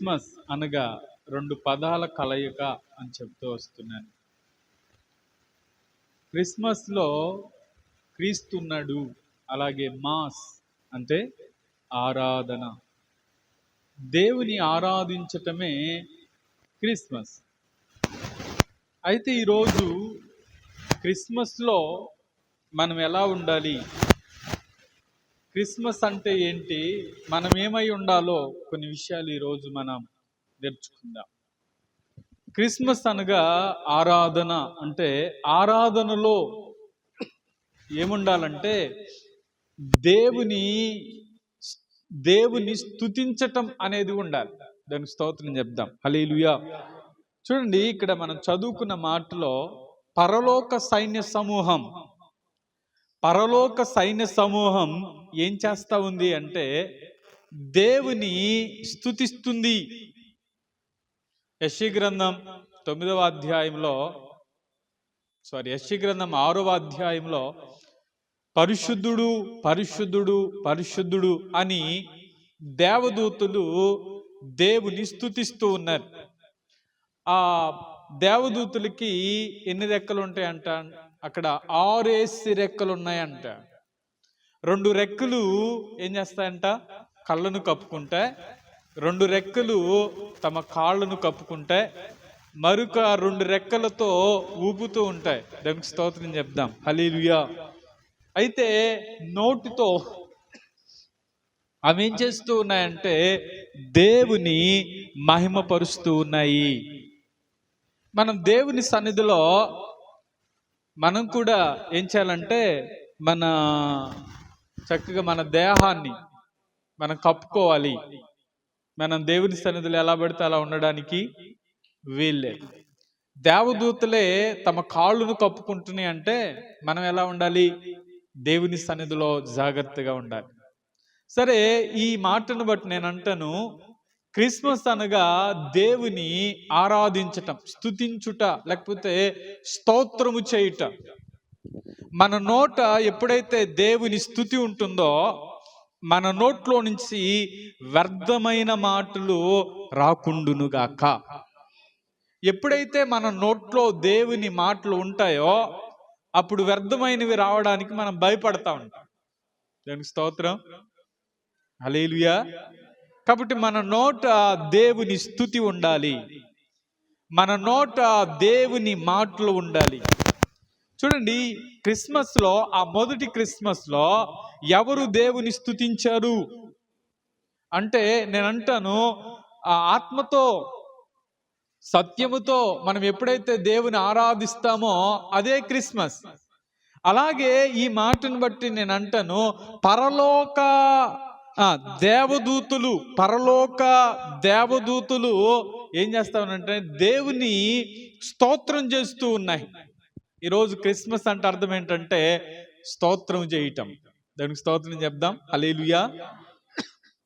Christmas అనగా రెండు పదాల కలయిక అని చెప్తూ వస్తున్నాను. క్రిస్మస్లో క్రీస్తున్నాడు, అలాగే మాస్ అంటే ఆరాధన, దేవుని ఆరాధించటమే క్రిస్మస్. అయితే ఈరోజు క్రిస్మస్లో మనం ఎలా ఉండాలి, క్రిస్మస్ అంటే ఏంటి, మనం ఏమై ఉండాలో కొన్ని విషయాలు ఈరోజు మనం నేర్చుకుందాం. క్రిస్మస్ అనగా ఆరాధన, అంటే ఆరాధనలో ఏముండాలంటే దేవుని స్తుతించటం అనేది ఉండాలి. దానికి స్తోత్రం చెప్దాం. హల్లెలూయా. చూడండి, ఇక్కడ మనం చదువుకున్న మాటలో పరలోక సైన్య సమూహం ఏం చేస్తా ఉంది అంటే దేవుని స్తుతిస్తుంది. యెషయా గ్రంథం 6వ అధ్యాయంలో పరిశుద్ధుడు పరిశుద్ధుడు పరిశుద్ధుడు అని దేవదూతలు దేవుని స్తుతిస్తూ ఉన్నారు. ఆ దేవదూతలకి ఎన్ని రెక్కలు ఉంటాయంట? అక్కడ 6 రెక్కలు ఉన్నాయంట. 2 రెక్కలు ఏం చేస్తాయంట? కళ్ళను కప్పుకుంటే, 2 రెక్కలు తమ కాళ్ళను కప్పుకుంటే, మరొక 2 రెక్కలతో ఊపుతూ ఉంటాయి. దానికి స్తోత్రం చెప్దాం. హల్లెలూయా. అయితే నోటితో అవి ఏం చేస్తూ ఉన్నాయంటే దేవుని మహిమపరుస్తూ ఉన్నాయి. మనం దేవుని సన్నిధిలో మనం కూడా ఏం చేయాలంటే చక్కగా మన దేహాన్ని మనం కప్పుకోవాలి. మనం దేవుని సన్నిధిలో ఎలా పడితే అలా ఉండడానికి వీల్లేదు. దేవదూతలే తమ కాళ్ళను కప్పుకుంటున్నాయి అంటే మనం ఎలా ఉండాలి? దేవుని సన్నిధిలో జాగ్రత్తగా ఉండాలి. సరే, ఈ మాటను బట్టి నేను అంటాను, క్రిస్మస్ అనగా దేవుని ఆరాధించటం, స్తుతించుట, లేకపోతే స్తోత్రము చేయుట. మన నోట ఎప్పుడైతే దేవుని స్తుతి ఉంటుందో మన నోట్లో నుంచి వ్యర్థమైన మాటలు రాకుండునుగాక. ఎప్పుడైతే మన నోట్లో దేవుని మాటలు ఉంటాయో అప్పుడు వ్యర్థమైనవి రావడానికి మనం భయపడతా ఉంటాం. దానికి స్తోత్రం. హల్లెలూయా. కాబట్టి మన నోట దేవుని స్తుతి ఉండాలి, మన నోట దేవుని మాటలు ఉండాలి. చూడండి, క్రిస్మస్లో, ఆ మొదటి క్రిస్మస్లో ఎవరు దేవుని స్తుతించారు అంటే నేను అంటాను, ఆ ఆత్మతో సత్యముతో మనం ఎప్పుడైతే దేవుని ఆరాధిస్తామో అదే క్రిస్మస్. అలాగే ఈ మాటను బట్టి నేను అంటాను, పరలోక దేవదూతలు ఏం చేస్తామనంటే దేవుని స్తోత్రం చేస్తూ ఉన్నాయి. ఈరోజు క్రిస్మస్ అంటే అర్థం ఏంటంటే స్తోత్రం చేయటం. దానికి స్తోత్రం చెప్దాం. హల్లెలూయా.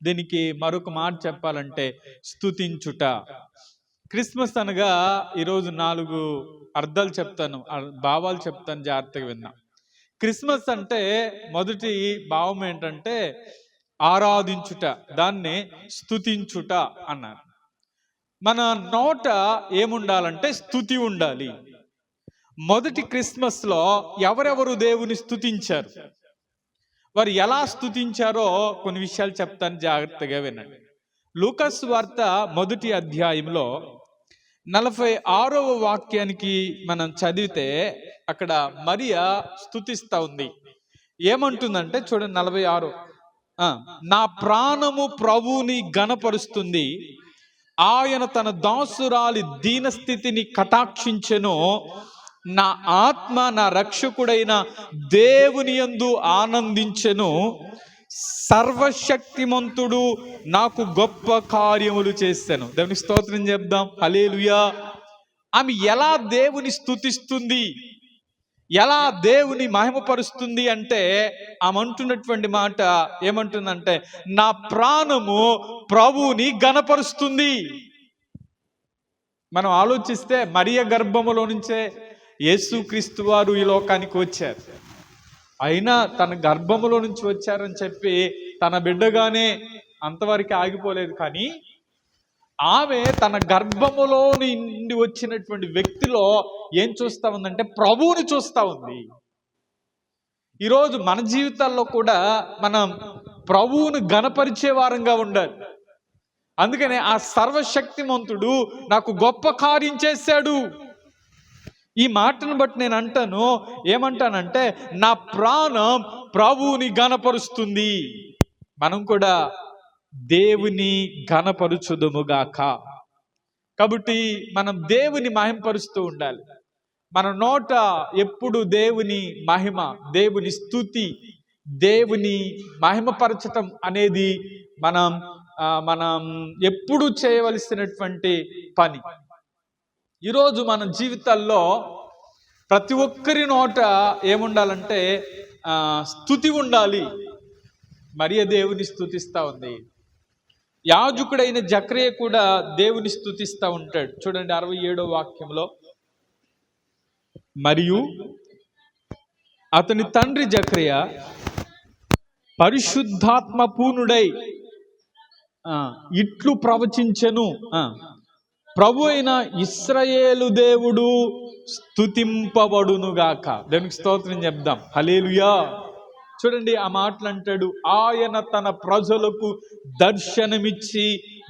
దీనికి మరొక మాట చెప్పాలంటే స్తుతించుట. క్రిస్మస్ అనగా ఈరోజు 4 అర్థాలు చెప్తాను, భావాలు చెప్తాను, జాగ్రత్తగా విన్నాం. క్రిస్మస్ అంటే మొదటి భావం ఏంటంటే ఆరాధించుట, దాన్ని స్తుతించుట అన్నారు. మన నోట ఏముండాలంటే స్తుతి ఉండాలి. మొదటి క్రిస్మస్ లో ఎవరెవరు దేవుని స్తుతించారు, వారు ఎలా స్తుతించారో కొన్ని విషయాలు చెప్తాను, జాగ్రత్తగా వినండి. లూకా సువార్త 1వ అధ్యాయంలో 46వ వాక్యానికి మనం చదివితే అక్కడ మరియా స్తుతిస్తా ఉంది. ఏమంటుందంటే చూడండి, 46, నా ప్రాణము ప్రభువుని ఘనపరుస్తుంది, ఆయన తన దాసురాలి దీనస్థితిని కటాక్షించెను, నా ఆత్మ నా రక్షకుడైన దేవుని యందు ఆనందించెను, సర్వశక్తిమంతుడు నాకు గొప్ప కార్యములు చేశాను. దేవునికి స్తోత్రం చెప్దాం. హల్లెలూయా. ఆమె ఎలా దేవుని స్తుతిస్తుంది, ఎలా దేవుని మహిమపరుస్తుంది అంటే ఆమె అంటున్నటువంటి మాట ఏమంటుందంటే నా ప్రాణము ప్రభువుని ఘనపరుస్తుంది. మనం ఆలోచిస్తే మరియ గర్భములో నుంచే యేసుక్రీస్తు వారు ఈ లోకానికి వచ్చారు. అయినా తన గర్భములో నుంచి వచ్చారని చెప్పి తన బిడ్డగానే అంతవరకు ఆగిపోలేదు. కానీ ఆమె తన గర్భములో నుండి వచ్చినటువంటి వ్యక్తిలో ఏం చూస్తా ఉందంటే ప్రభువుని చూస్తా ఉంది. ఈరోజు మన జీవితాల్లో కూడా మనం ప్రభువును గణపరిచే వారంగా ఉండాలి. అందుకనే ఆ సర్వశక్తిమంతుడు నాకు గొప్ప కార్యం చేశాడు. ఈ మాటను బట్టి నేను అంటాను, ఏమంటానంటే నా ప్రాణం ప్రభువుని గణపరుస్తుంది. మనం కూడా దేవుని ఘనపరుచుదుముగాక. కాబట్టి మనం దేవుని మహిమపరుస్తూ ఉండాలి. మన నోట ఎప్పుడు దేవుని మహిమ, దేవుని స్తుతి, దేవుని మహిమపరచటం అనేది మనం ఎప్పుడు చేయవలసినటువంటి పని. ఈరోజు మన జీవితాల్లో ప్రతి ఒక్కరి నోట ఏముండాలంటే స్తుతి ఉండాలి. మరియ దేవుని స్తుతిస్తూ ఉంది. యాజకుడైన జకరియా కూడా దేవుని స్తుతిస్తూ ఉంటాడు. చూడండి 67వ వాక్యంలో, మరియు అతని తండ్రి జకరియా పరిశుద్ధాత్మ పూర్ణుడై ఇట్లు ప్రవచించెను, ప్రభు అయిన ఇశ్రాయేలు దేవుడు స్తుతింపబడునుగాక. దేవునికి స్తోత్రం చెప్దాం. హల్లెలూయా. చూడండి ఆ మాటలు అంటాడు, ఆయన తన ప్రజలకు దర్శనమిచ్చి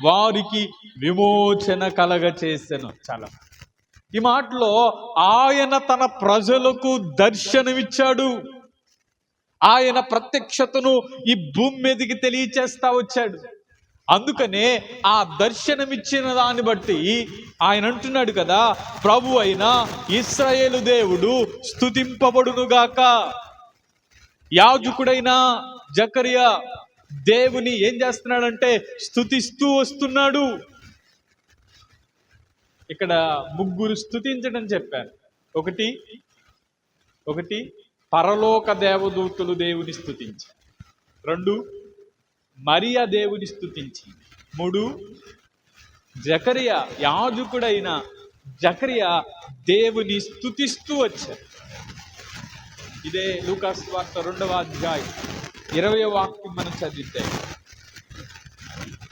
వారికి విమోచన కలగచేసెను. చాలా ఈ మాటలో ఆయన తన ప్రజలకు దర్శనమిచ్చాడు. ఆయన ప్రత్యక్షతను ఈ భూమి మీదకి తెలియచేస్తా వచ్చాడు. అందుకనే ఆ దర్శనమిచ్చిన దాన్ని బట్టి ఆయన అంటున్నాడు కదా, ప్రభు అయిన ఇశ్రాయేలు దేవుడు స్తుతింపబడునుగాక. యాజకుడైన జకరియా దేవుని ఏం చేస్తున్నాడంటే స్తుతిస్తూ వస్తున్నాడు. ఇక్కడ ముగ్గురు స్తుతించడం చెప్పాను. ఒకటి పరలోక దేవదూతలు దేవుని స్తుతించి, 2 మరియా దేవుని స్తుతించి, 3 జకరియా యాజకుడైన జకరియా దేవుని స్తుతిస్తూ వచ్చారు. ఇదే లూకాసు వార్త 2వ అధ్యాయం 20వ వాక్యం మనం చదివితే,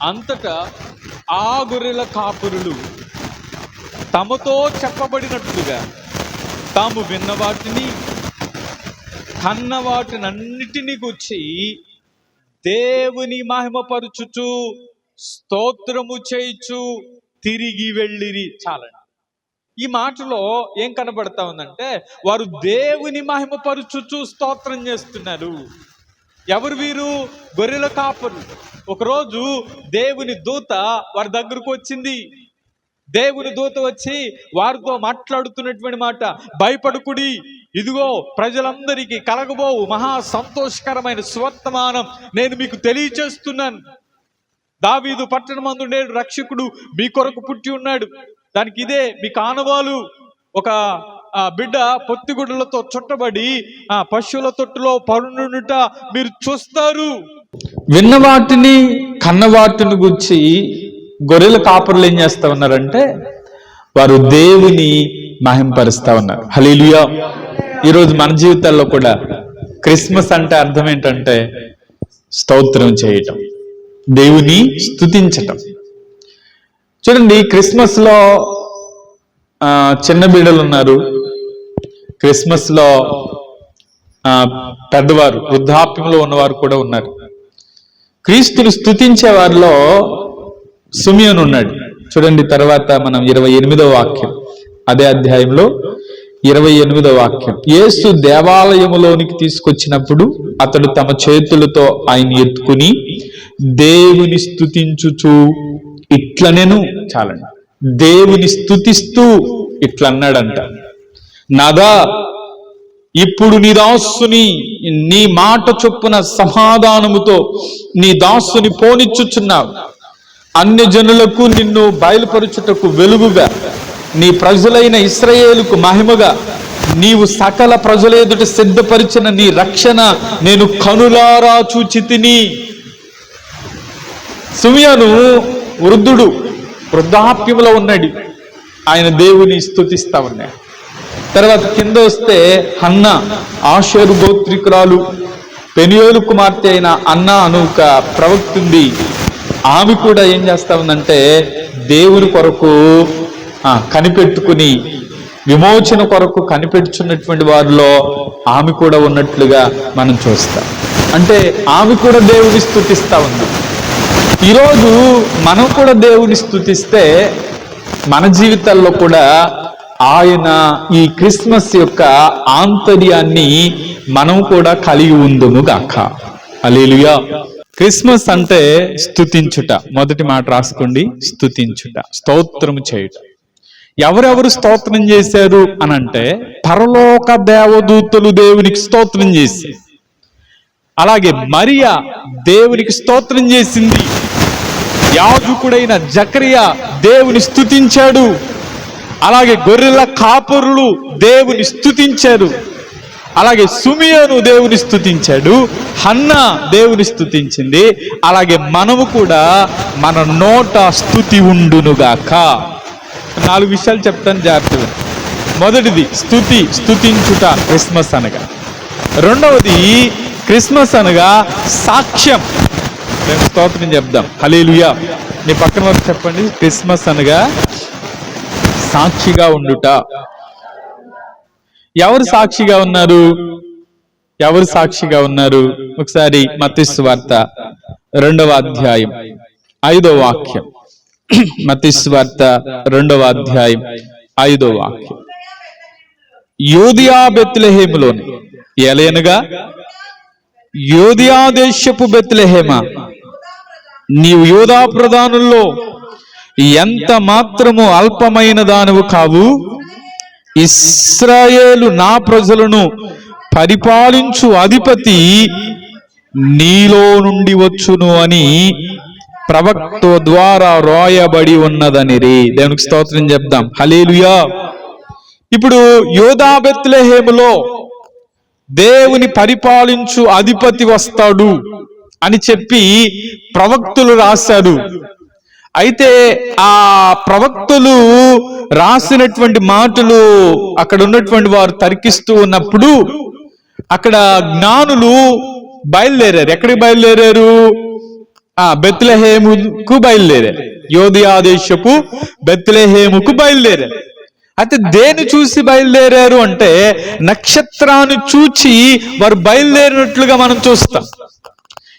అంతటా ఆ గొర్రెల కాపురులు తమతో చెప్పబడినట్లుగా తాము విన్న వాటిని కన్న వాటినన్నిటినీ గురించి దేవుని మహిమపరుచుచు స్తోత్రము చేయుచు తిరిగి వెళ్ళిరి. చాలండి. ఈ మాటలో ఏం కనబడతా ఉందంటే వారు దేవుని మహిమపరుచుచు స్తోత్రం చేస్తున్నారు. ఎవరు వీరు? గొర్రెల కాపరు. ఒకరోజు దేవుని దూత వారి దగ్గరకు వచ్చింది. దేవుని దూత వచ్చి వారితో మాట్లాడుతున్నటువంటి మాట, భయపడుకుడి, ఇదిగో ప్రజలందరికీ కలగబోవు మహా సంతోషకరమైన సువర్తమానం నేను మీకు తెలియచేస్తున్నాను. దావీదు పట్టణమందు నేడు రక్షకుడు మీ కొరకు పుట్టి ఉన్నాడు. దానికి ఇదే మీ కానవాలు. ఒక బిడ్డ పొత్తిగుడ్డలతో చుట్టబడి పశువుల తొట్టులో పరునుట మీరు చూస్తారు. విన్నవాటిని కన్నవాటిని గురించి గొర్రెల కాపరులు ఏం చేస్తా ఉన్నారంటే వారు దేవుని మహింపరుస్తా ఉన్నారు. హల్లెలూయా. ఈరోజు మన జీవితాల్లో కూడా క్రిస్మస్ అంటే అర్థం ఏంటంటే స్తోత్రం చేయటం, దేవుని స్తుతించటం. చూడండి, క్రిస్మస్ లో చిన్న బిడ్డలు ఉన్నారు, క్రిస్మస్ లో పెద్దవారు వృద్ధాప్యంలో ఉన్నవారు కూడా ఉన్నారు. క్రీస్తుని స్తుతించే వారిలో సిమియోను ఉన్నాడు. చూడండి, తర్వాత మనం 28వ వాక్యం, అదే అధ్యాయంలో 28వ వాక్యం. యేసు దేవాలయములోనికి తీసుకొచ్చినప్పుడు అతడు తమ చేతులతో ఆయన ఎత్తుకుని దేవుని స్తుతించుచు ఇట్లనేను. చాలండి, దేవుని స్తుతిస్తూ ఇట్లా అన్నాడంట, నాదా ఇప్పుడు నీ దాసుని నీ మాట చొప్పున సమాధానముతో నీ దాసుని పోనిచ్చుచున్నావు. అన్య జనులకు నిన్ను బయలుపరుచుటకు వెలుగుగా, నీ ప్రజలైన ఇశ్రాయేలుకు మహిమగా నీవు సకల ప్రజల ఎదుట సిద్ధపరిచిన నీ రక్షణ నేను కనులారా చూచితిని. సిమియోను వృద్ధుడు, వృద్ధాప్యంలో ఉన్నాడు. ఆయన దేవుని స్తుతిస్తా ఉన్నాడు. తర్వాత కింద వస్తే హన్న, ఆషేరు గోత్రికురాలు, పెనియోలు కుమార్తె అయిన అన్న అను ఒక ప్రవక్త ఉంది. ఆమె కూడా ఏం చేస్తా ఉందంటే దేవుని కొరకు కనిపెట్టుకుని విమోచన కొరకు కనిపెట్టుచున్నటువంటి వారిలో ఆమె కూడా ఉన్నట్లుగా మనం చూస్తాం. అంటే ఆమె కూడా దేవుని స్తుతిస్తా ఉంది. ఈరోజు మనం కూడా దేవుని స్తుతిస్తే మన జీవితాల్లో కూడా ఆయన ఈ క్రిస్మస్ యొక్క ఆంతర్యాన్ని మనం కూడా కలిగి ఉందుము గాక. హల్లెలూయా. క్రిస్మస్ అంటే స్తుతించుట. మొదటి మాట రాసుకోండి, స్తుతించుట, స్తోత్రము చేయుట. ఎవరెవరు స్తోత్రం చేశారు అనంటే పరలోక దేవదూతలు దేవునికి స్తోత్రం చేశారు. అలాగే మరియా దేవునికి స్తోత్రం చేసింది. యాజకుడైన జకరియా దేవుని స్తుతించాడు. అలాగే గొర్రెల కాపరులు దేవుని స్తుతించారు. అలాగే సుమియోను దేవుని స్తుతించాడు. హన్నా దేవుని స్తుతించింది. అలాగే మనము కూడా మన నోట స్తుతి ఉండునుగాక. 4 విషయాలు చెప్తాను జాగ్రత్తగా. మొదటిది స్తుతించుట క్రిస్మస్ అనగా. రెండవది క్రిస్మస్ అనగా సాక్ష్యం. మేము స్తోత్రం చెప్దాం. హల్లెలూయా. మీ పక్కన వరకు చెప్పండి. క్రిస్మస్ అనగా సాక్షిగా ఉండుట. ఎవరు సాక్షిగా ఉన్నారు? ఎవరు సాక్షిగా ఉన్నారు? ఒకసారి మత్తయి సువార్త 2వ అధ్యాయం 5వ వాక్యం. మత్తయి సువార్త 2వ అధ్యాయం 5వ వాక్యం. యూదయా బెత్లెహేములోని ఏలయనగా యూదయా దేశపు బెత్లెహేమా, నీవు యూదా ప్రధానుల్లో ఎంత మాత్రము అల్పమైన దానవు కావు. ఇశ్రాయేలు నా ప్రజలను పరిపాలించు అధిపతి నీలో నుండి వచ్చును అని ప్రవక్త ద్వారా రాయబడి ఉన్నదనిరి. దేవునికి స్తోత్రం చెప్దాం. హల్లెలూయా. ఇప్పుడు యూదా బెత్లెహేములో దేవుని పరిపాలించు అధిపతి వస్తాడు అని చెప్పి ప్రవక్తులు రాశారు. అయితే ఆ ప్రవక్తులు రాసినటువంటి మాటలు అక్కడ ఉన్నటువంటి వారు తర్కిస్తూ ఉన్నప్పుడు అక్కడ జ్ఞానులు బయలుదేరారు. ఎక్కడికి బయలుదేరారు? బెత్లెహేముకు బయలుదేరారు. యూదయా దేశపు బెత్లెహేముకు బయలుదేరారు. అయితే దేని చూసి బయలుదేరారు అంటే నక్షత్రాన్ని చూచి వారు బయలుదేరినట్లుగా మనం చూస్తాం.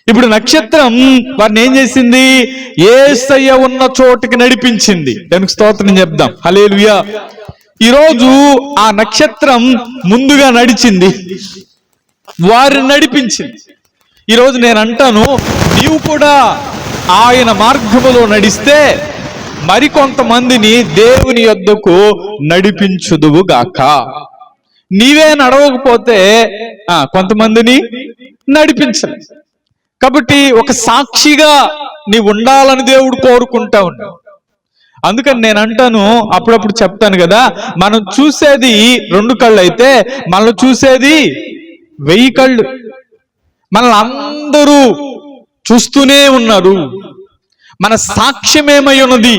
ఇప్పుడు నక్షత్రం వారిని ఏం చేసింది? యేసయ్య ఉన్న చోటుకి నడిపించింది. దానికి స్తోత్రం చెప్దాం. హల్లెలూయా. ఈరోజు ఆ నక్షత్రం ముందుగా నడిచింది, వారిని నడిపించింది. ఈరోజు నేను అంటాను, నీవు కూడా ఆయన మార్గములో నడిస్తే మరికొంతమందిని దేవుని యొద్దకు నడిపించుదువు గాక. నీవే నడవకపోతే కొంతమందిని నడిపించలే. కాబట్టి ఒక సాక్షిగా నీవు ఉండాలని దేవుడు కోరుకుంటా ఉన్నాడు. అందుకని నేను అంటాను, అప్పుడప్పుడు చెప్తాను కదా, మనం చూసేది 2 కళ్ళు అయితే మనల్ని చూసేది 1000 కళ్ళు. మనల్ని అందరూ చూస్తూనే ఉన్నారు. మన సాక్ష్యం ఏమై ఉన్నది?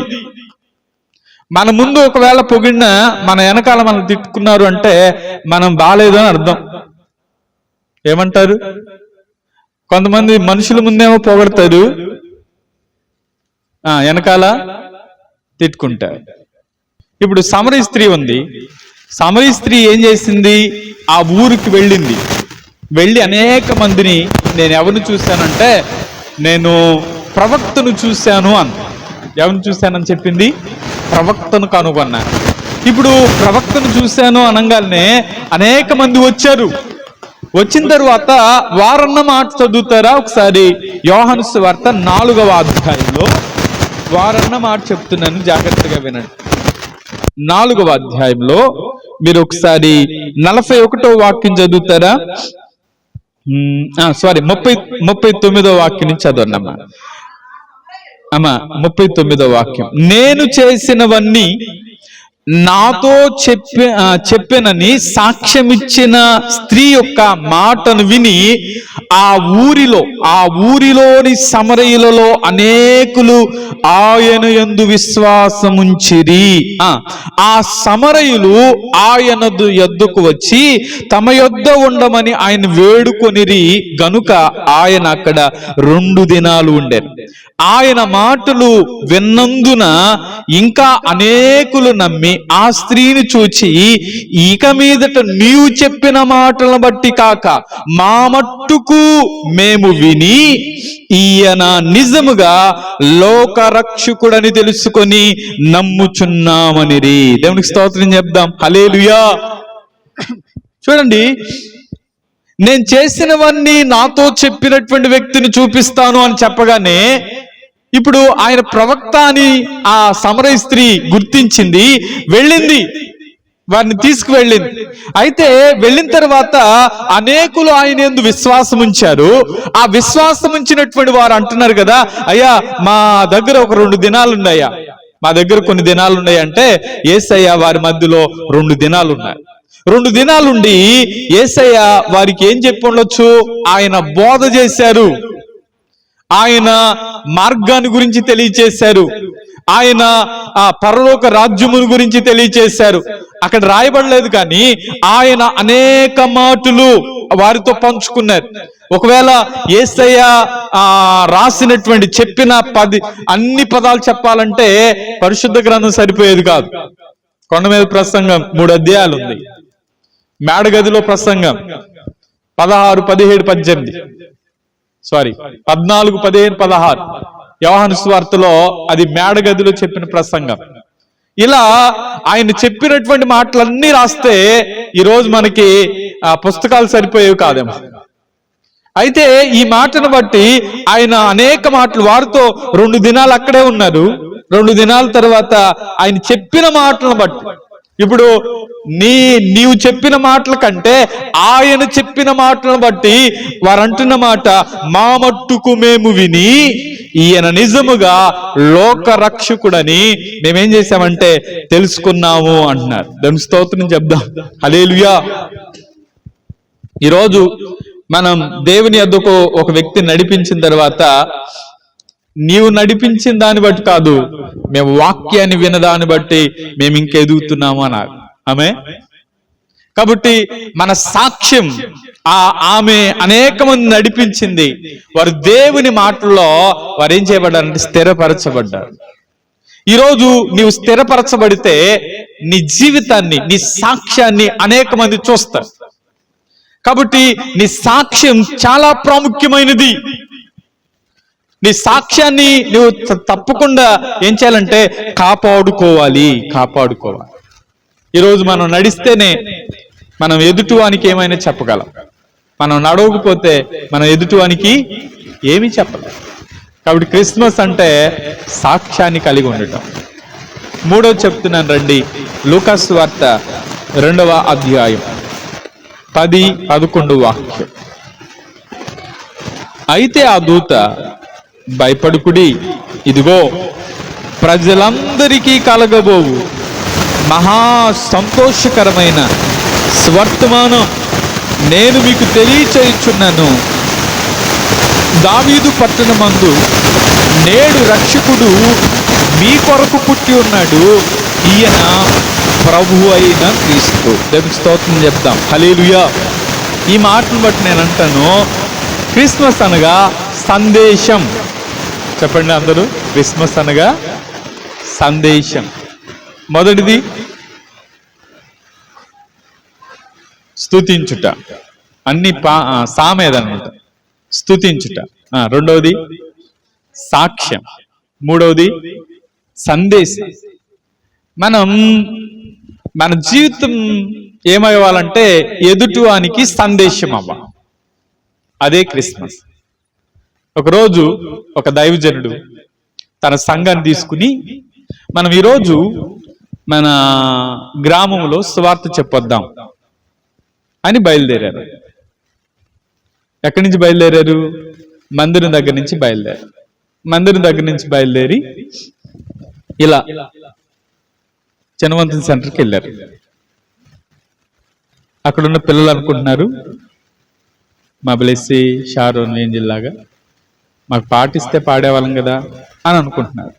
మన ముందు ఒకవేళ పొగిడిన మన వెనకాల మనం తిట్టుకున్నారు అంటే మనం బాలేదు అని అర్థం. ఏమంటారు? కొంతమంది మనుషుల ముందేమో పొగడతారు, వెనకాల తిట్టుకుంటారు. ఇప్పుడు సమరీ స్త్రీ ఉంది. సమరీ స్త్రీ ఏం చేసింది? ఆ ఊరికి వెళ్ళింది. వెళ్ళి అనేక మందిని, నేను ఎవరిని చూశానంటే నేను ప్రవక్తను చూశాను అని. ఎవరిని చూశానని చెప్పింది? ప్రవక్తను కనుగొన్నాను. ఇప్పుడు ప్రవక్తను చూశాను అనగానే అనేక మంది వచ్చారు. వచ్చిన తర్వాత వారన్న మాట చదువుతారా? ఒకసారి యోహాను సువార్త 4వ అధ్యాయంలో వారన్న మాట చెప్తున్నాను, జాగ్రత్తగా వినండి. 4వ అధ్యాయంలో మీరు ఒకసారి 41వ వాక్యం చదువుతారా? 39వ వాక్యం నుంచి చదవండి అమ్మా. 39వ వాక్యం. నేను చేసినవన్నీ నాతో చెప్పినని సాక్ష్యమిచ్చిన స్త్రీ యొక్క మాటను విని ఆ ఊరిలోని సమరయులలో అనేకులు ఆయన యందు విశ్వాసముంచిరి. ఆ సమరయులు ఆయన యొద్దకు వచ్చి తమ యొద్ద ఉండమని ఆయన వేడుకొనిరి గనుక ఆయన అక్కడ 2 దినాలు ఉండెను. ఆయన మాటలు విన్నందున ఇంకా అనేకులు నమ్మి ఆ స్త్రీని చూచి, ఇక మీదట నీవు చెప్పిన మాటలను బట్టి కాక మా మట్టుకు మేము విని ఈయన నిజముగా లోకరక్షకుడని తెలుసుకొని నమ్ముచున్నామనిరి. దేవునికి స్తోత్రం చెప్దాం. హల్లెలూయా. చూడండి, నేను చేసినవన్నీ నాతో చెప్పినటువంటి వ్యక్తిని చూపిస్తాను అని చెప్పగానే ఇప్పుడు ఆయన ప్రవక్త అని ఆ సమరయ స్త్రీ గుర్తించింది, వెళ్ళింది, వారిని తీసుకువెళ్ళింది. అయితే వెళ్ళిన తర్వాత అనేకులు ఆయన యందు విశ్వాసం ఉంచారు. ఆ విశ్వాసం ఉంచినటువంటి వారు అంటున్నారు కదా, అయ్యా మా దగ్గర ఒక 2 దినాలు ఉన్నాయా, మా దగ్గర కొన్ని దినాలు ఉన్నాయి అంటే, యేసయ్య వారి మధ్యలో 2 దినాలు ఉన్నాయి. 2 దినాలుండి యేసయ్య వారికి ఏం చెప్పి ఉండొచ్చు? ఆయన బోధ చేశారు, ఆయన మార్గాన్ని గురించి తెలియచేశారు, ఆయన ఆ పరలోక రాజ్యమును గురించి తెలియచేశారు. అక్కడ రాయబడలేదు కానీ ఆయన అనేక మాటలు వారితో పంచుకున్నారు. ఒకవేళ యేసయ్య రాసినటువంటి చెప్పిన అన్ని పదాలు చెప్పాలంటే పరిశుద్ధ గ్రంథం సరిపోయేది కాదు. కొండ మీద ప్రసంగం 3 అధ్యాయాలు ఉంది. మేడగదిలో ప్రసంగం 16, 17, 18 14, 15, 16 యోహాను సువార్తలో అది మేడగదిలో చెప్పిన ప్రసంగం. ఇలా ఆయన చెప్పినటువంటి మాటలన్నీ రాస్తే ఈరోజు మనకి పుస్తకాలు సరిపోయేవి కాదేమో. అయితే ఈ మాటను బట్టి ఆయన అనేక మాటలు వారితో 2 దినాలు అక్కడే ఉన్నారు. 2 దినాల తర్వాత ఆయన చెప్పిన మాటలను బట్టి, ఇప్పుడు నీవు చెప్పిన మాటల కంటే ఆయన చెప్పిన మాటలను బట్టి వారు అంటున్న మాట, మా మట్టుకు మేము విని ఈయన నిజముగా లోకరక్షకుడని మేమేం చేశామంటే తెలుసుకున్నాము అంటున్నారు. దేవుని స్తోత్రం చెప్దాం. హల్లెలూయా. ఈరోజు మనం దేవుని యొద్దకు ఒక వ్యక్తిని నడిపించిన తర్వాత, నీవు నడిపించిన దాన్ని బట్టి కాదు, మేము వాక్యాన్ని వినదాన్ని బట్టి మేము ఇంకా ఎదుగుతున్నాము అన్నారు. కాబట్టి మన సాక్ష్యం, ఆమె అనేక మంది నడిపించింది. వారు దేవుని మాటల్లో వారు ఏం చేయబడ్డారంటే స్థిరపరచబడ్డారు. ఈరోజు నీవు స్థిరపరచబడితే నీ జీవితాన్ని, నీ సాక్ష్యాన్ని అనేక మంది చూస్తారు. కాబట్టి నీ సాక్ష్యం చాలా ప్రాముఖ్యమైనది. నీ సాక్ష్యాన్ని నువ్వు తప్పకుండా ఏం చేయాలంటే కాపాడుకోవాలి. ఈరోజు మనం నడిస్తేనే మనం ఎదుటివానికి ఏమైనా చెప్పగలం. మనం నడవకపోతే మనం ఎదుటివానికి ఏమీ చెప్పలేం. కాబట్టి క్రిస్మస్ అంటే సాక్ష్యాన్ని కలిగి ఉండటం. 3వది చెప్తున్నాను రండి. లూకాసు సువార్త 2వ అధ్యాయం 10, 11 వాక్యం. అయితే ఆ దూత, భయపడుకుడి, ఇదిగో ప్రజలందరికీ కలగబోవు మహా సంతోషకరమైన స్వర్తమానం నేను మీకు తెలియచేయుచున్నాను. దావీదు పట్టణమందు నేడు రక్షకుడు మీ కొరకు పుట్టి ఉన్నాడు, ఈయన ప్రభువు అయిన క్రీస్తు. దేవునికి స్తోత్రం చెప్దాం. హల్లెలూయా. ఈ మాటను బట్టి నేను అంటాను, క్రిస్మస్ అనగా సందేశం. చెప్పండి అందరూ, క్రిస్మస్ అనగా సందేశం. మొదటిది స్తుతించుట, అన్ని సామేదన్నమాట, స్తుతించుట. 2వది సాక్ష్యం. 3వది సందేశం. మన జీవితం ఏమవ్వాలంటే ఎదుటివానికి సందేశం అవ్వాలి. అదే క్రిస్మస్. ఒకరోజు ఒక దైవజనుడు తన సంఘాన్ని తీసుకుని, మనం ఈరోజు మన గ్రామంలో సువార్త చెప్పొద్దాం అని బయలుదేరారు. ఎక్కడి నుంచి బయలుదేరారు? మందిరం దగ్గర నుంచి బయలుదేరారు. మందిరం దగ్గర నుంచి బయలుదేరి ఇలా చిన్నవంతుని సెంటర్కి వెళ్ళారు. అక్కడున్న పిల్లలు అనుకుంటున్నారు మా బ్లెస్సీ షారోన్ ఏంజిల్ లాగా మాకు పాటిస్తే పాడేవాళ్ళం కదా అని అనుకుంటున్నారు.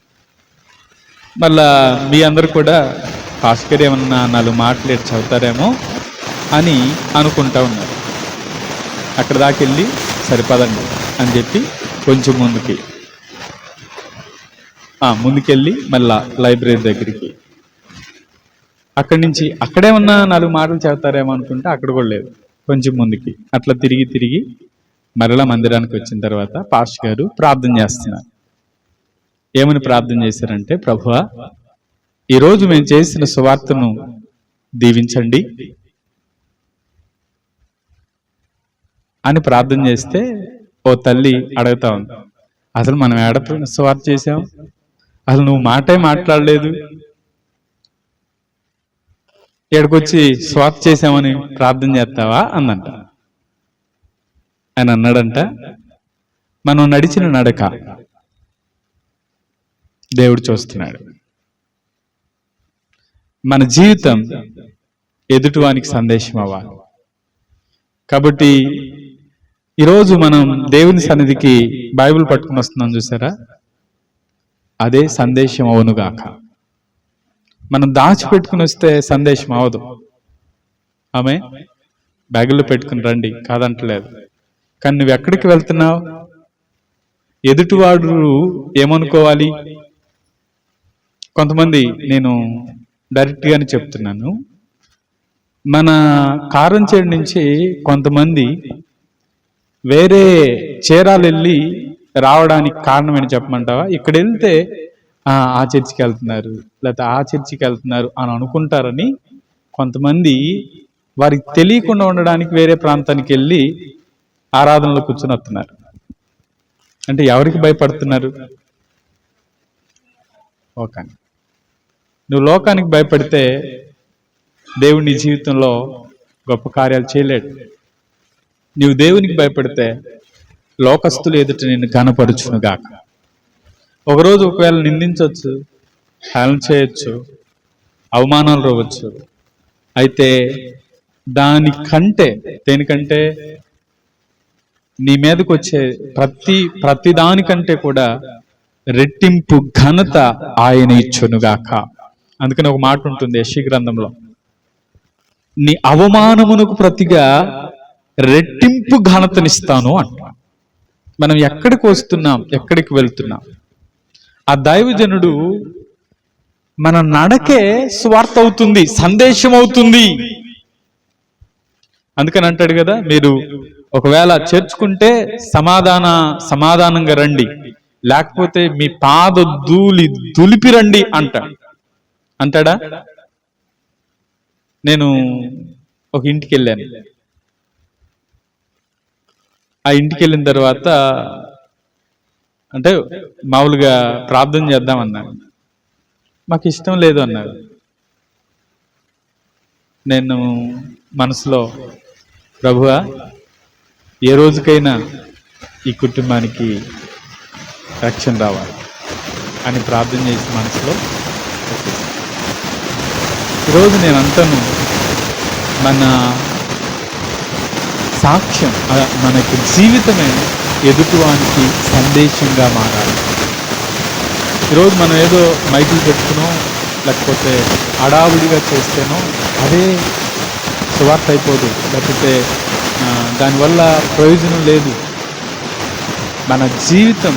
మళ్ళా మీ అందరు కూడా భాస్కర్ ఏమన్నా 4 మాటలు చదువుతారేమో అని అనుకుంటా ఉన్నారు. అక్కడ దాకా వెళ్ళి సరిపదండి అని చెప్పి కొంచెం ముందుకెళ్ళి మళ్ళా లైబ్రరీ దగ్గరికి, అక్కడి నుంచి అక్కడేమన్నా 4 మాటలు చదువుతారేమో అనుకుంటే అక్కడ కూడా లేదు, కొంచెం ముందుకి అట్లా తిరిగి మరలా మందిరానికి వచ్చిన తర్వాత పాస్టర్ గారు ప్రార్థన చేస్తున్నారు. ఏమని ప్రార్థన చేశారంటే, ప్రభువా ఈరోజు మేము చేసిన సువార్తను దీవించండి అని ప్రార్థన చేస్తే ఓ తల్లి అడుగుతా ఉంది, అసలు మనం ఏడ సువార్త చేసాం, అసలు నువ్వు మాటే మాట్లాడలేదు, ఏడకొచ్చి సువార్త చేసామని ప్రార్థన చేస్తావా అందంట. ఆయన అన్నాడంట, మనం నడిచిన నడక దేవుడు చూస్తున్నాడు. మన జీవితం ఎదుటివానికి సందేశం అవ్వాలి. కాబట్టి ఈరోజు మనం దేవుని సన్నిధికి బైబిల్ పట్టుకుని వస్తున్నాం చూసారా, అదే సందేశం అవునుగాక. మనం దాచిపెట్టుకుని వస్తే సందేశం అవదు. ఆమె బ్యాగుల్లో పెట్టుకుని రండి కాదంటలేదు, కానీ నువ్వు ఎక్కడికి వెళ్తున్నావు, ఎదుటివాడు ఏమనుకోవాలి. కొంతమంది, నేను డైరెక్ట్గానే చెప్తున్నాను, మన కారంచేడు నుంచి కొంతమంది వేరే చీరాలు వెళ్ళి రావడానికి కారణం ఏంటి చెప్పమంటావా? ఇక్కడ వెళ్తే ఆ చర్చికి వెళ్తున్నారు లేకపోతే ఆ చర్చికి వెళ్తున్నారు అని అనుకుంటారని కొంతమంది వారికి తెలియకుండా ఉండడానికి వేరే ప్రాంతానికి వెళ్ళి ఆరాధనలో కూర్చొని వస్తున్నారు. అంటే ఎవరికి భయపడుతున్నారు? లోకానికి. నువ్వు లోకానికి భయపడితే దేవుడు నీ జీవితంలో గొప్ప కార్యాలు చేయలేడు. నీవు దేవునికి భయపడితే లోకస్తులు ఎదుట నిన్ను ఘనపరచును గాక. ఒకరోజు ఒకవేళ నిందించవచ్చు, హేళన చేయొచ్చు, అవమానాలు రావచ్చు. అయితే దేనికంటే నీ మీదకి వచ్చే ప్రతి దానికంటే కూడా రెట్టింపు ఘనత ఆయన ఇచ్చునుగాక. అందుకని ఒక మాట ఉంటుంది యెషయా గ్రంథంలో, నీ అవమానమునకు ప్రతిగా రెట్టింపు ఘనతనిస్తాను అంట. మనం ఎక్కడికి వస్తున్నాం, ఎక్కడికి వెళ్తున్నాం, ఆ దైవజనుడు మన నడకే స్వార్థ అవుతుంది, సందేశం అవుతుంది. అందుకని అంటాడు కదా, మీరు ఒకవేళ చేర్చుకుంటే సమాధానంగా రండి, లేకపోతే మీ పాద దులిపి రండి అంటాడా? నేను ఒక ఇంటికి వెళ్ళాను. ఆ ఇంటికి వెళ్ళిన తర్వాత అంటే మామూలుగా ప్రార్థన చేద్దామన్నారు. మాకు ఇష్టం లేదు అన్నారు. నేను మనసులో, ప్రభువా ఏ రోజుకైనా ఈ కుటుంబానికి రక్షణ రావాలి అని ప్రార్థన చేసి మనసులో ఈరోజు నేను అంటాను, మన సాక్ష్యం, మనకి జీవితమే ఎదుటివానికి సందేశంగా మారాలి. ఈరోజు మనం ఏదో మైకులు పెట్టుకునో లేకపోతే హడావుడిగా చేస్తేనో అదే సువార్త అయిపోదు, లేకపోతే దానివల్ల ప్రయోజనం లేదు. మన జీవితం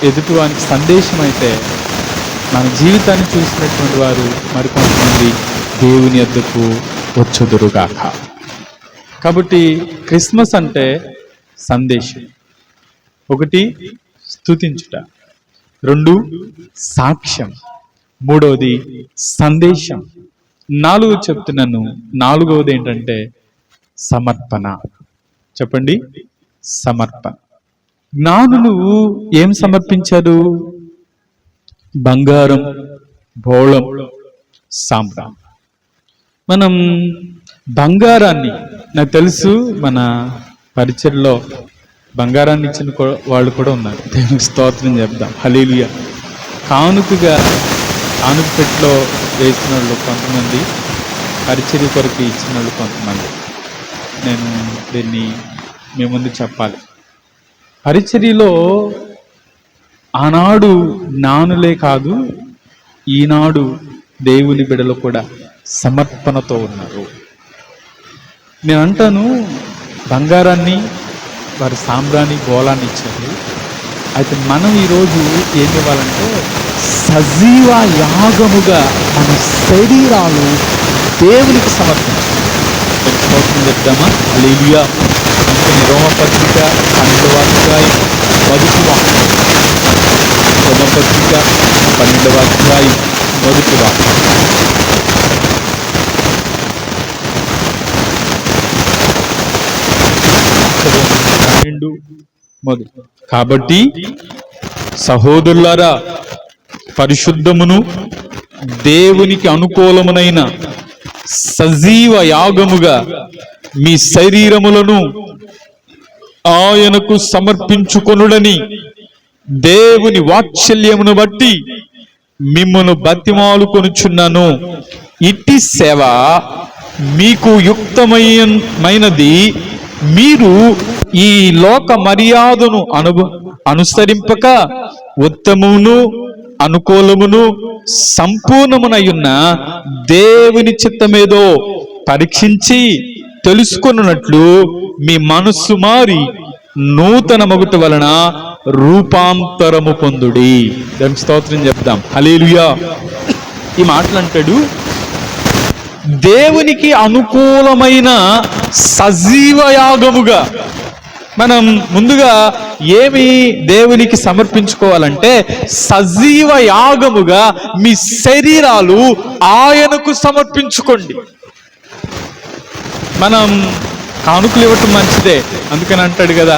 ఎదుటివానికి సందేశం అయితే మన జీవితాన్ని చూసినటువంటి వారు మరికొంతమంది దేవుని యొద్దకు వచ్చుదురుగాక. కాబట్టి క్రిస్మస్ అంటే సందేశం. 1 స్తుతించుట, 2 సాక్ష్యం, 3వది సందేశం, 4 చెప్తున్నాను. 4వది ఏంటంటే సమర్పణ. చెప్పండి, సమర్పణ. జ్ఞానులు ఏం సమర్పించారు? బంగారం, బోళం, సాంబ్రాణి. మనం బంగారాన్ని, నాకు తెలుసు మన పరిచయలో బంగారాన్ని ఇచ్చిన వాళ్ళు కూడా ఉన్నారు. దేవునికి స్తోత్రం చెప్దాం, హల్లెలూయా. కానుక పెట్టిలో వేసిన వాళ్ళు కొంతమంది, పరిచర్య కొరకు ఇచ్చిన వాళ్ళు కొంతమంది. నేను దీన్ని మీ ముందు చెప్పాలి. పరిచర్యలో ఆనాడు జ్ఞానులే కాదు, ఈనాడు దేవుని బిడ్డలు కూడా సమర్పణతో ఉన్నారు. నేను అంటాను, బంగారాన్ని, వారి సాంబ్రాన్ని, గోళాన్ని ఇచ్చారు. అయితే మనం ఈరోజు ఏం ఇవ్వాలంటే సజీవ యాగముగా మన శరీరాలు దేవునికి సమర్పించాలి. స్తోత్రం చెప్తామా? హల్లెలూయా. అందుకని రోమపత్రిక 12వ అధ్యాయం మొదటి వాక్యం. రోమపత్రిక 12వ అధ్యాయం మొదటి వాక్యం. కాబట్టి సహోదరులారా, పరిశుద్ధమును దేవునికి అనుకూలమునైన సజీవ యాగముగా మీ శరీరములను ఆయనకు సమర్పించుకొనుడని దేవుని వాత్సల్యమును బట్టి మిమ్మును బతిమాలుకొనుచున్నాను. ఇట్టి సేవ మీకు యుక్తమైనది. మీరు ఈ లోక మర్యాదను అనుసరింపక ఉత్తమమును అనుకూలమును సంపూర్ణమునయున్న దేవుని చిత్తమేదో పరీక్షించి తెలుసుకొనున్నట్లు మీ మనస్సు మారి నూతన మగుట వలన రూపాంతరము పొందుడి. దానికి స్తోత్రం చెప్దాం. హల్లెలూయా. ఈ మాటలంటాడు, దేవునికి అనుకూలమైన సజీవ యాగముగా మనం ముందుగా ఏమి దేవునికి సమర్పించుకోవాలంటే సజీవ యాగముగా మీ శరీరాలు ఆయనకు సమర్పించుకోండి. మనం కానుకలు ఇవ్వటం మంచిదే, అందుకని అంటాడు కదా,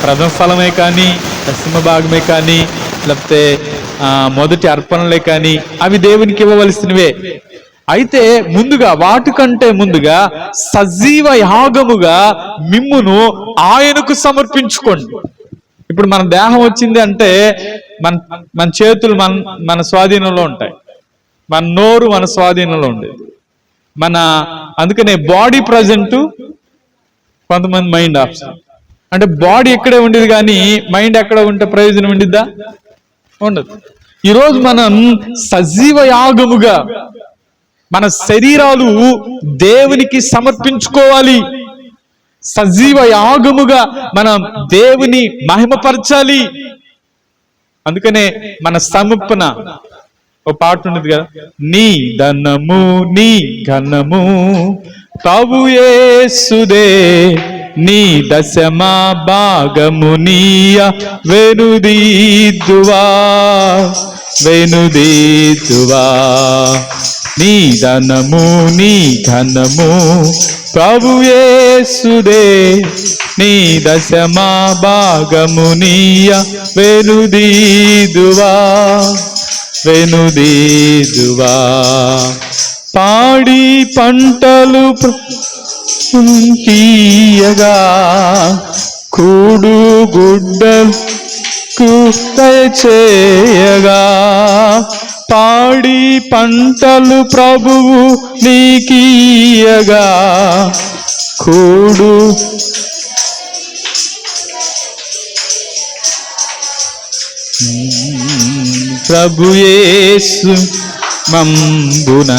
ప్రథమ ఫలమే కానీ, దశమ భాగమే కానీ, లేకపోతే మొదటి అర్పణలే కానీ అవి దేవునికి ఇవ్వవలసినవే. అయితే ముందుగా, వాటికంటే ముందుగా సజీవ యాగముగా మిమ్మును ఆయనకు సమర్పించుకోండి. ఇప్పుడు మన దేహం వచ్చింది అంటే మన చేతులు మన స్వాధీనంలో ఉంటాయి, మన నోరు మన స్వాధీనంలో ఉండేది, అందుకనే బాడీ ప్రజెంట్, కొంతమంది మైండ్ ఆప్షన్. అంటే బాడీ ఎక్కడే ఉండేది కానీ మైండ్ ఎక్కడ ఉంటే ప్రయోజనం ఉండిద్దా? ఉండదు. ఈరోజు మనం సజీవ యాగముగా మన శరీరాలు దేవునికి సమర్పించుకోవాలి. సజీవ యాగముగా మనం దేవుని మహిమపరచాలి. అందుకనే మన సమర్పణ ఒక పాట ఉన్నది కదా, నీ ధనము నీ ఘనము ప్రభు యేసుదే, నీ దశమా భాగము నీయ వెనుదీద్దువా వెనుదీద్దువా. నీ ధనము నీ ఘనము ప్రభు యేసుదే, నీ దశమా భాగము నీయ వెనుదీద్దువా వెనుదీద్దువా. పాడి పంటలు తీయగా కూడు గుడ్డకు దయచేయగా, పాడి పంటలు ప్రభువు నీకీయగా కూడు ప్రభు యేసు మంబున.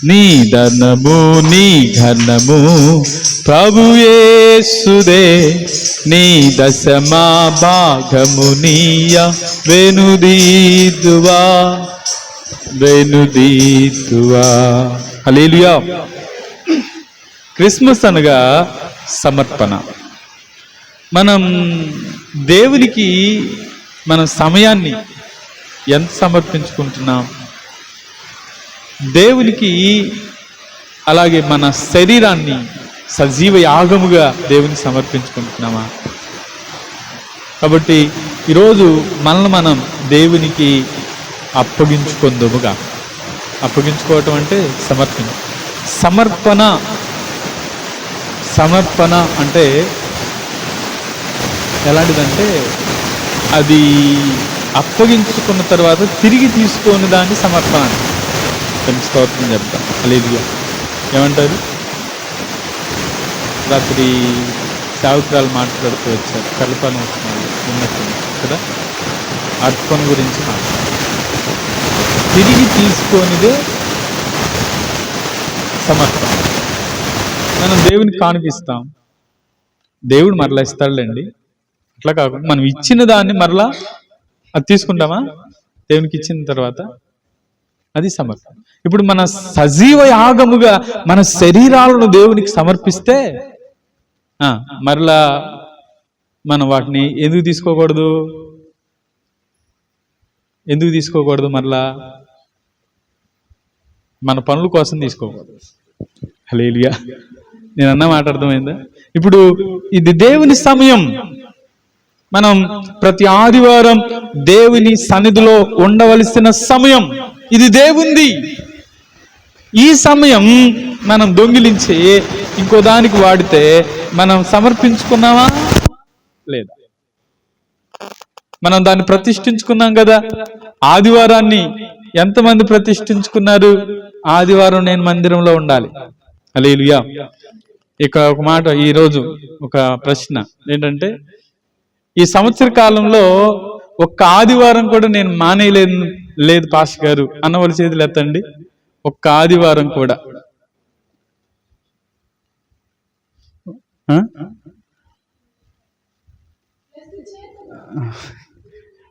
నీ ధనము నీ ఘనము ప్రభు యేసుదే, నీ దశమా భాగము నీయ వెనుదీద్దువా వెనుదీద్దువా. హల్లెలూయా. క్రిస్మస్ అనగా సమర్పణ. మనం దేవునికి మన సమయాన్ని ఎంత సమర్పించుకుంటున్నాం, దేవునికి అలాగే మన శరీరాన్ని సజీవ యాగముగా దేవునికి సమర్పించుకుంటున్నామా? కాబట్టి ఈరోజు మనల్ని మనం దేవునికి అప్పగించుకుందుముగా. అప్పగించుకోవటం అంటే సమర్పణ అంటే ఎలాంటిదంటే అది అప్పగించుకున్న తర్వాత తిరిగి తీసుకొని దాన్ని సమర్పణ దానికి స్తోత్రం చెప్తాం. హల్లెలూయా. ఏమంటారు? రాత్రి సావిత్రాలు మాట్లాడుతూ వచ్చారు, కల్పన వచ్చినాడు ఉన్నట్టు కదా, అర్పణ గురించి మాట్లాడారు. తిరిగి తీసుకొనిదే సమర్పణ. మనం దేవునికి కానుకిస్తాం, దేవుడు మరలా ఇస్తాడులేండి. అట్లా కాకుండా మనం ఇచ్చిన దాన్ని మరలా అది తీసుకుంటామా? దేవునికి ఇచ్చిన తర్వాత అది సమర్పణ. ఇప్పుడు మన సజీవ యాగముగా మన శరీరాలను దేవునికి సమర్పిస్తే మరలా మనం వాటిని ఎందుకు తీసుకోకూడదు? మరలా మన పనుల కోసం తీసుకోకూడదు. హల్లెలూయా. నేను అన్న మాట అర్థమైందా? ఇప్పుడు ఇది దేవుని సమయం. మనం ప్రతి ఆదివారం దేవుని సన్నిధిలో ఉండవలసిన సమయం ఇది. దేవుంది ఈ సమయం మనం దొంగిలించి ఇంకో దానికి వాడితే మనం సమర్పించుకున్నామా లేదా? మనం దాన్ని ప్రతిష్ఠించుకున్నాం కదా. ఆదివారాన్ని ఎంతమంది ప్రతిష్ఠించుకున్నారు? ఆదివారం నేను మందిరంలో ఉండాలి. హల్లెలూయా. ఇక ఒక మాట, ఈరోజు ఒక ప్రశ్న ఏంటంటే, ఈ సంవత్సర కాలంలో ఒక్క ఆదివారం కూడా నేను లేదు పాస్టర్ గారు అన్నవాళ్ళ చేతులు ఎత్తండి. ఒక్క ఆదివారం కూడా.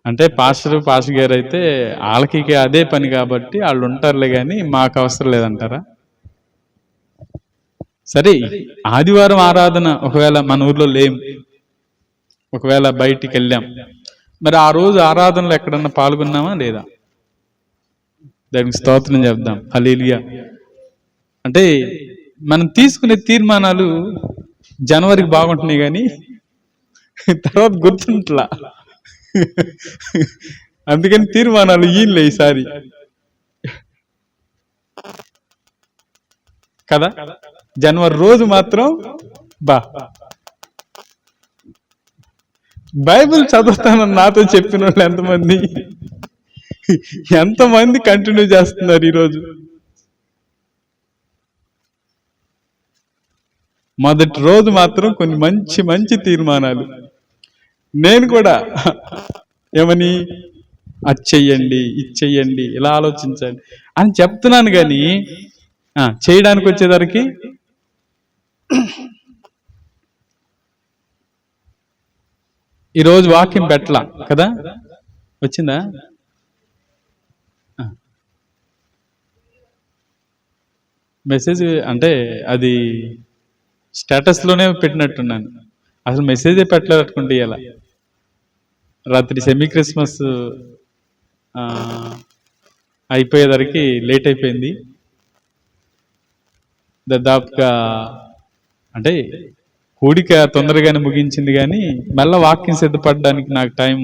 అంటే పాస్టర్ గారు అయితే వాళ్ళకి అదే పని కాబట్టి వాళ్ళు ఉంటారులే, కానీ మాకు అవసరం లేదంటారా? సరే, ఆదివారం ఆరాధన ఒకవేళ మన ఊర్లో లేం, ఒకవేళ బయటికి వెళ్ళాం, మరి ఆ రోజు ఆరాధనలో ఎక్కడన్నా పాల్గొన్నామా లేదా? దానికి స్తోత్రం చెప్దాం. హల్లెలూయా. అంటే మనం తీసుకునే తీర్మానాలు జనవరికి బాగుంటున్నాయి కానీ తర్వాత గుర్తుంట్లా. అందుకని తీర్మానాలు ఈయనలే ఈసారి కదా. జనవరి రోజు మాత్రం బైబిల్ చదువుతానని నాతో చెప్పిన వాళ్ళు ఎంతమంది కంటిన్యూ చేస్తున్నారు ఈరోజు? మొదటి రోజు మాత్రం కొన్ని మంచి మంచి తీర్మానాలు. నేను కూడా ఏమని, అది చెయ్యండి, ఇది చెయ్యండి, ఇలా ఆలోచించండి అని చెప్తున్నాను, కానీ చేయడానికి వచ్చేసరికి ఈరోజు వాక్యం పెట్టలా కదా. వచ్చిందా? మెసేజ్ అంటే అది స్టేటస్లోనే పెట్టినట్టున్నాను, అసలు మెసేజే పెట్టలేదు అనుకుంటే. ఇలా రాత్రి సెమీ క్రిస్మస్ అయిపోయేసరికి లేట్ అయిపోయింది. దాదాపుగా అంటే కూడిక తొందరగానే ముగించింది, కానీ మళ్ళీ వాక్యం సిద్ధపడడానికి నాకు టైం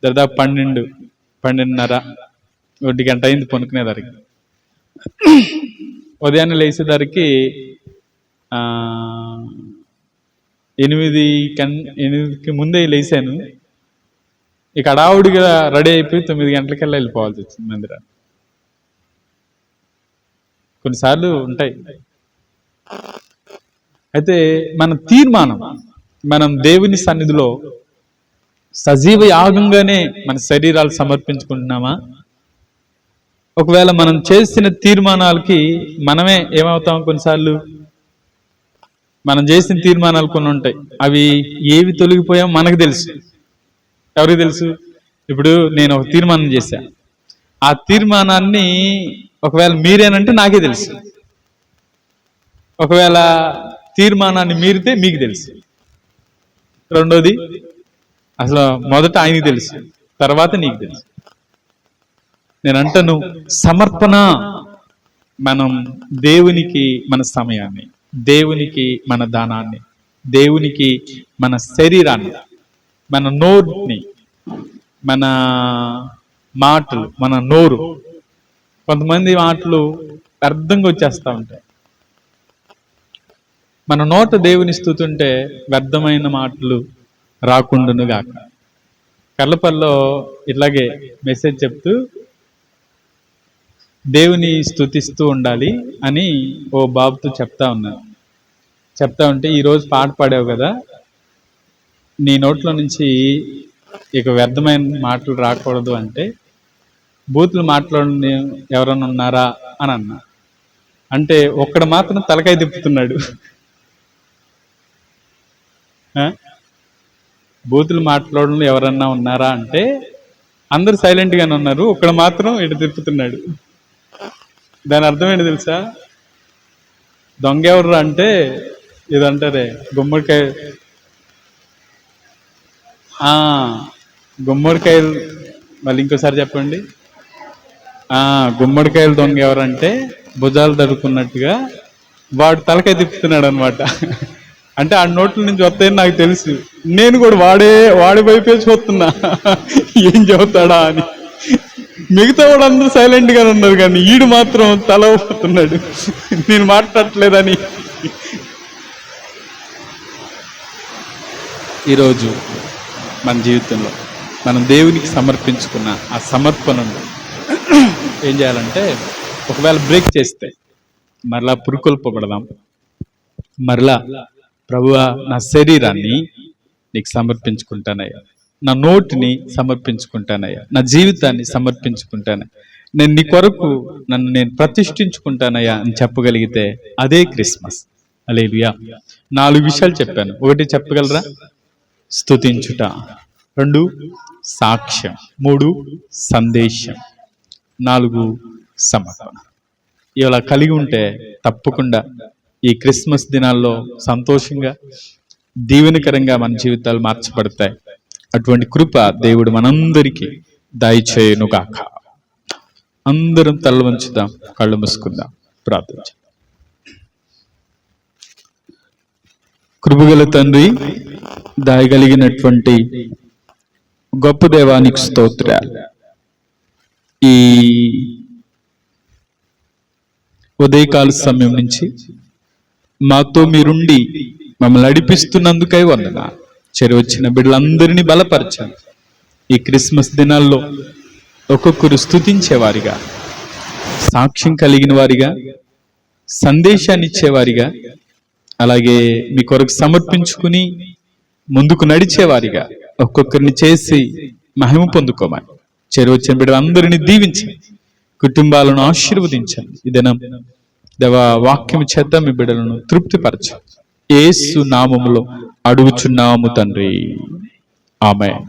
దాదాపు 12:30 1 గంట అయింది పనుకునేదానికి. ఉదయాన్నే లేచేదానికి 8కి ముందే లేచాను. ఇక హడావుడిగా రెడీ అయిపోయి 9 గంటలకల్లా వెళ్ళిపోవాల్సి వచ్చింది మందిరాన్ని. కొన్నిసార్లు ఉంటాయి. అయితే మన తీర్మానం, మనం దేవుని సన్నిధిలో సజీవ యాగంగానే మన శరీరాలు సమర్పించుకుంటున్నామా? ఒకవేళ మనం చేసిన తీర్మానాలకి మనమే ఏమవుతాం? కొన్నిసార్లు మనం చేసిన తీర్మానాలు కొన్ని ఉంటాయి, అవి ఏవి తొలగిపోయామో మనకు తెలుసు. ఎవరికి తెలుసు? ఇప్పుడు నేను ఒక తీర్మానం చేశా, ఆ తీర్మానాన్ని ఒకవేళ మీరేనంటే నాకే తెలుసు, ఒకవేళ తీర్మానాన్ని మీరితే మీకు తెలుసు. రెండోది, అసలు మొదట ఆయనకి తెలుసు, తర్వాత నీకు తెలుసు. నేను అంటాను, సమర్పణ. మనం దేవునికి మన సమయాన్ని, దేవునికి మన దానాన్ని, దేవునికి మన శరీరాన్ని, మన నోరుని, మన మాటలు, మన నోరు. కొంతమంది మాటలు వ్యర్థంగా వచ్చేస్తూ ఉంటాయి. మన నోట దేవుని స్తుతుంటే వ్యర్థమైన మాటలు రాకుండునుగాక. కర్లపల్లిలో ఇట్లాగే మెసేజ్ చెప్తూ దేవుని స్తుతిస్తూ ఉండాలి అని ఓ బాబుతో చెప్తా ఉంటే, ఈరోజు పాట పాడావు కదా, నీ నోట్లో నుంచి ఇక వ్యర్థమైన మాటలు రాకూడదు అంటే బూతులు మాట్లాడిన ఎవరన్నా ఉన్నారా అని అన్నా. అంటే ఒక్కడ మాత్రం తలకాయ తిప్పుతున్నాడు. బూతులు మాట్లాడడం ఎవరన్నా ఉన్నారా అంటే అందరు సైలెంట్గానే ఉన్నారు, ఒక్కడ మాత్రం ఇటు తిప్పుతున్నాడు. దాని అర్థం ఏంటి తెలుసా? దొంగ ఎవరు అంటే ఇదంటారే గుమ్మడికాయ, గుమ్మడికాయలు. మళ్ళీ ఇంకోసారి చెప్పండి. గుమ్మడికాయలు దొంగ ఎవరంటే భుజాలు తడుకున్నట్టుగా వాడు తలకాయ తిప్పుతున్నాడు అనమాట. అంటే ఆ నోట్ల నుంచి వస్తాయని నాకు తెలుసు, నేను కూడా వాడి వైపే చూస్తున్నా ఏం చెబుతాడా అని. మిగతా వాడు అందరూ సైలెంట్ గానే ఉన్నారు, కానీ ఈడు మాత్రం తల ఊపుతున్నాడు నేను మాట్లాడట్లేదని. ఈరోజు మన జీవితంలో మనం దేవునికి సమర్పించుకున్న ఆ సమర్పణను ఏం చేయాలంటే, ఒకవేళ బ్రేక్ చేస్తే మరలా పురుకొల్పబడదాం. మరలా ప్రభువా, నా శరీరాన్ని నీకు సమర్పించుకుంటానయ్యా, నా నోటిని సమర్పించుకుంటానయ్యా, నా జీవితాన్ని సమర్పించుకుంటానయ్యా, నేను నీ కొరకు నన్ను నేను ప్రతిష్ఠించుకుంటానయ్యా అని చెప్పగలిగితే అదే క్రిస్మస్. హల్లెలూయా. 4 విషయాలు చెప్పాను. 1 చెప్పగలరా? స్తుతించుట. 2 సాక్ష్యం. 3 సందేశం. 4 సమర్పణ. ఇలా కలిగి ఉంటే తప్పకుండా ఈ క్రిస్మస్ దినాల్లో సంతోషంగా దీవెనకరంగా మన జీవితాలు మార్చబడతాయి. అటువంటి కృప దేవుడు మనందరికీ దయచేయునుగాక. అందరం తల వంచుదాం, కళ్ళు మూసుకుందాం, ప్రార్థించాం. కృపగల తండ్రి, దయగలిగినటువంటి గొప్ప దేవానికి స్తోత్రాలు. ఈ ఉదయకాల సమయం నుంచి మాతో మీరుండి మమ్మల్ని నడిపిస్తున్నందుకై వందనాలు. వచ్చిన బిడ్డలందరినీ బలపరచండి. ఈ క్రిస్మస్ దినాల్లో ఒక్కొక్కరు స్తుతించేవారిగా, సాక్ష్యం కలిగిన వారిగా, సందేశాన్ని ఇచ్చేవారిగా, అలాగే మీ కొరకు సమర్పించుకుని ముందుకు నడిచేవారిగా ఒక్కొక్కరిని చేసి మహిమ పొందుకోమని వచ్చిన బిడ్డలందరినీ దీవించండి, కుటుంబాలను ఆశీర్వదించండి. ఈ దినం దేవ వాక్యం చేత మీ బిడ్డలను తృప్తిపరచండి. యేసు నామములో అడుగుచున్నాము తండ్రి, ఆమేన్.